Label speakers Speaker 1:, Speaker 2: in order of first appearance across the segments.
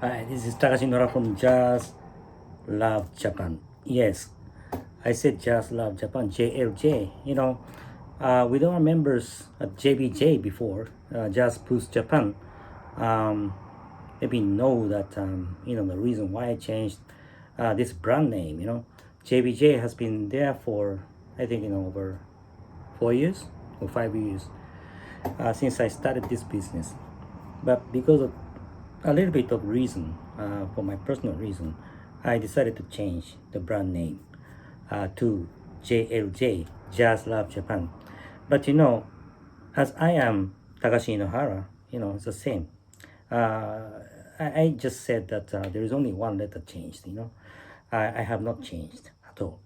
Speaker 1: Hi, this is Takashi Nora from Jazz Love Japan. Yes, I said Jazz Love Japan, JLJ. With our members at JBJ before, Jazz Blues Japan, um, maybe know that, the reason why I changed this brand name. JBJ has been there for, I think, over 4 years or 5 years since I started this business. But because of a little bit of reason, for my personal reason, I decided to change the brand name to JLJ, Jazz Love Japan. But as I am Takashi Inohara, it's the same. I just said that there is only one letter changed, I have not changed at all.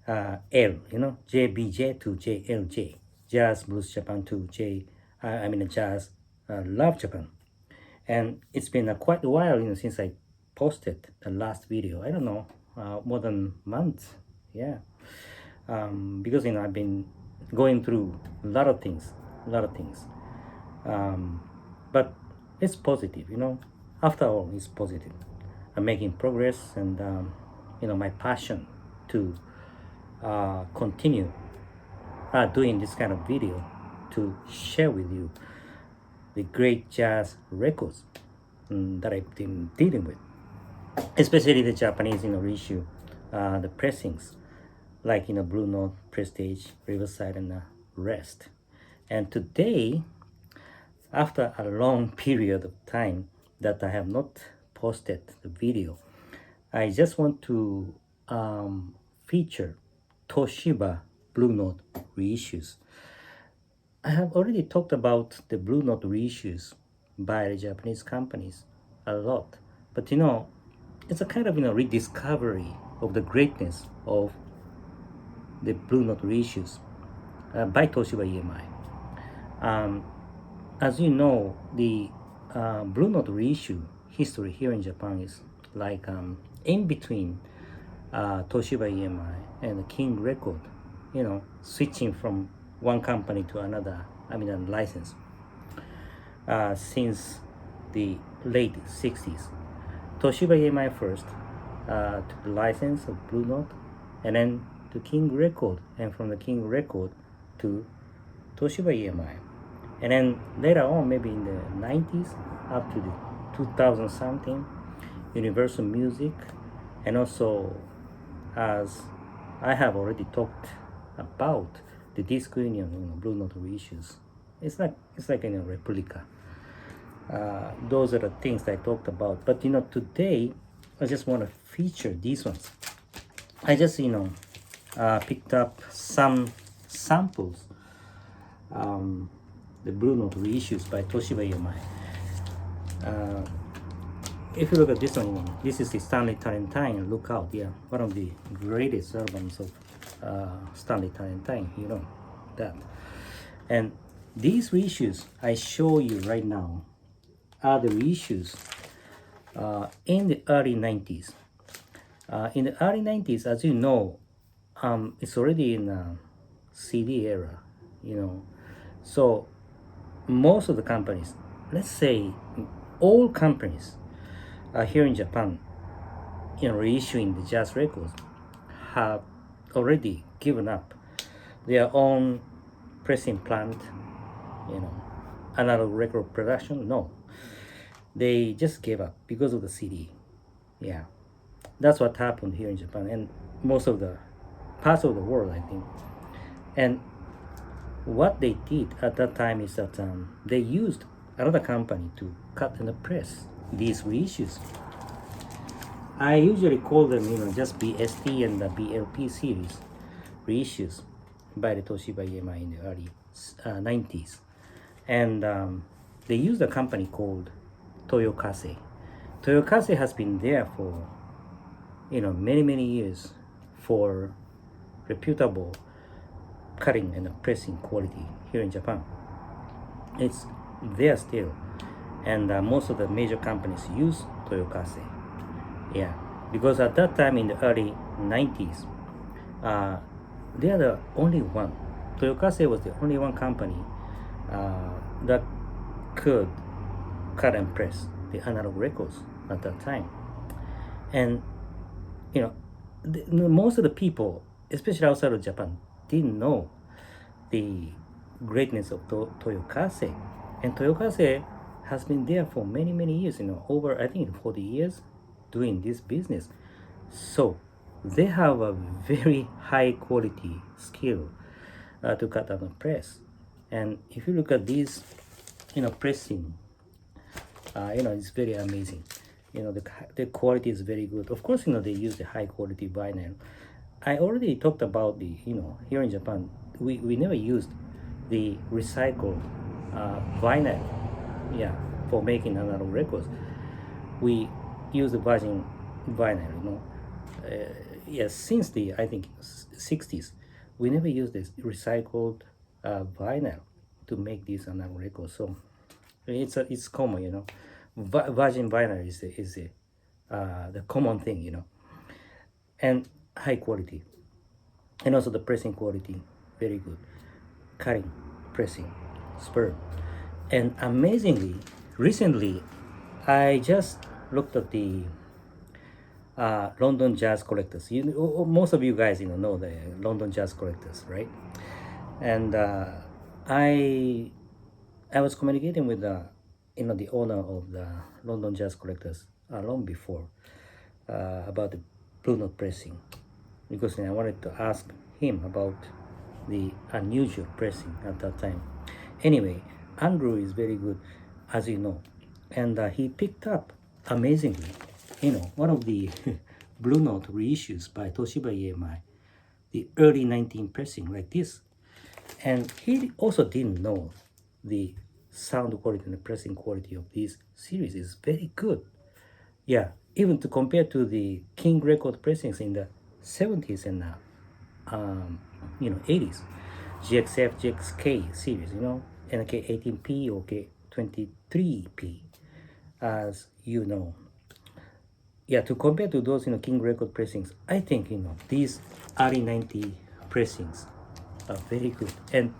Speaker 1: L, JBJ to JLJ, Jazz Blues Japan to Jazz Love Japan. And it's been quite a while, since I posted the last video. I don't know, more than a month, yeah. Because I've been going through a lot of things. But it's positive, After all, it's positive. I'm making progress, and my passion to continue doing this kind of video to share with you the great jazz records that I've been dealing with, especially the Japanese reissue, the pressings like Blue Note, Prestige, Riverside, and rest. And today, after a long period of time that I have not posted the video, I just want to feature Toshiba Blue Note Reissues. I have already talked about the Blue Note Reissues by the Japanese companies a lot, but it's a kind of rediscovery of the greatness of the Blue Note Reissues by Toshiba EMI. As you know, the Blue Note Reissue history here in Japan is like in between Toshiba EMI and the King Record, switching from one company to another, a license, since the late 60s. Toshiba EMI first took the license of Blue Note, and then to King Record, and from the King Record to Toshiba EMI. And then later on, maybe in the 90s, up to the 2000 something, Universal Music, and also, as I have already talked about, the disc union, Blue Note Reissues. It's like a replica. Those are the things I talked about. But today I just want to feature these ones. I just picked up some samples, the Blue Note Reissues by Toshiba EMI. If you look at this one, this is the Stanley Tarantine. Look out, yeah, one of the greatest albums of Stanley Tarantine, that. And these reissues I show you right now are the reissues in the early 90s. In the early 90s, as you know, it's already in CD era, so most of the companies, let's say all companies here in Japan, reissuing the jazz records, have already given up their own pressing plant, analog record production. No, they just gave up because of the CD. Yeah, that's what happened here in Japan and most of the parts of the world, I think. And what they did at that time is that they used another company to cut and press these reissues. I usually call them, just BST and the BLP series reissues by the Toshiba EMI in the early 90s. And they used a company called Toyokase. Toyokase has been there for, many years for reputable cutting and pressing quality here in Japan. It's there still. And most of the major companies use Toyokase. Yeah, because at that time in the early 90s, they are the only one. Toyokase was the only one company that could cut and press the analog records at that time. And you know, most of the people, especially outside of Japan, didn't know the greatness of Toyokase. And Toyokase has been there for many, many years, over, I think, 40 years doing this business. So they have a very high quality skill to cut down and press. And if you look at these, pressing, it's very amazing. The quality is very good. Of course, they use the high quality vinyl. I already talked about the, here in Japan, we never used the recycled vinyl, yeah, for making analog records. We use the virgin vinyl, yes, since the, I think, 60s, we never used this recycled vinyl to make these analog records. So it's common, virgin vinyl is the common thing, and high quality, and also the pressing quality very good, cutting, pressing, spur. And amazingly, recently I just looked at the London Jazz Collectors. Most of you guys know the London Jazz Collectors, right? And I was communicating with the owner of the London Jazz Collectors long before about the Blue Note pressing, because I wanted to ask him about the unusual pressing at that time. Anyway, Andrew is very good, as you know, and he picked up amazingly, one of the Blue Note reissues by Toshiba EMI, the early 19 pressing like this. And he also didn't know the sound quality and the pressing quality of this series is very good. Yeah, even to compare to the King record pressings in the 70s and 80s, GXF, GXK series, NK18P or K23P, as you know. Yeah, to compare to those, King record pressings, I think, these early 90 pressings are very good. And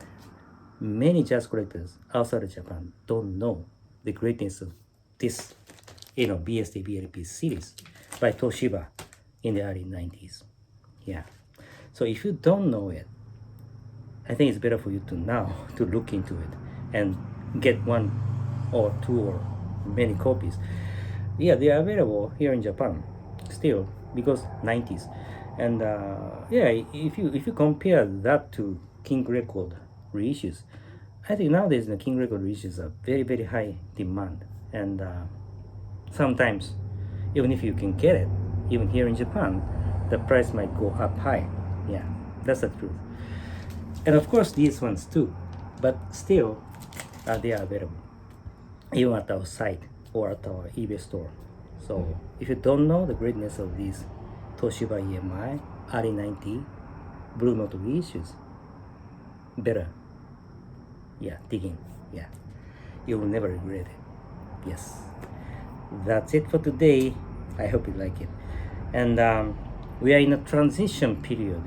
Speaker 1: many jazz collectors outside of Japan don't know the greatness of this, BSD BLP series by Toshiba in the early 90s. Yeah. So if you don't know it, I think it's better for you to now to look into it and get one or two or many copies. Yeah, they are available here in Japan still, because 90s. And yeah, if you compare that to King record reissues, I think nowadays the King record reissues are very, very high demand. And sometimes, even if you can get it, even here in Japan, the price might go up high. Yeah, that's the truth. And of course these ones too, but still they are available even at our site or at our eBay store. So if you don't know the greatness of these Toshiba EMI early 90 Blue Note reissues, better, yeah, dig in. Yeah, you will never regret it. Yes, that's it for today. I hope you like it. And we are in a transition period,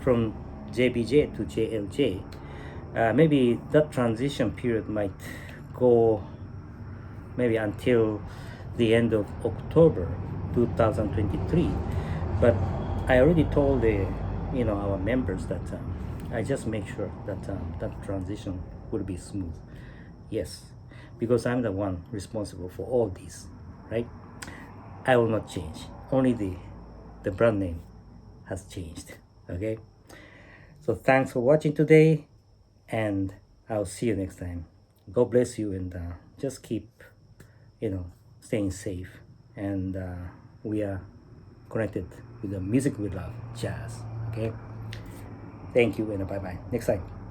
Speaker 1: from JBJ to JLJ. Maybe that transition period might go maybe until the end of October 2023. But I already told the our members that I just make sure that that transition will be smooth. Yes, because I'm the one responsible for all these, right? I will not change. Only the brand name has changed. Okay. So thanks for watching today, and I'll see you next time. God bless you, and just keep, staying safe. And we are connected with the music we love, jazz. Okay. Thank you, and bye bye. Next time.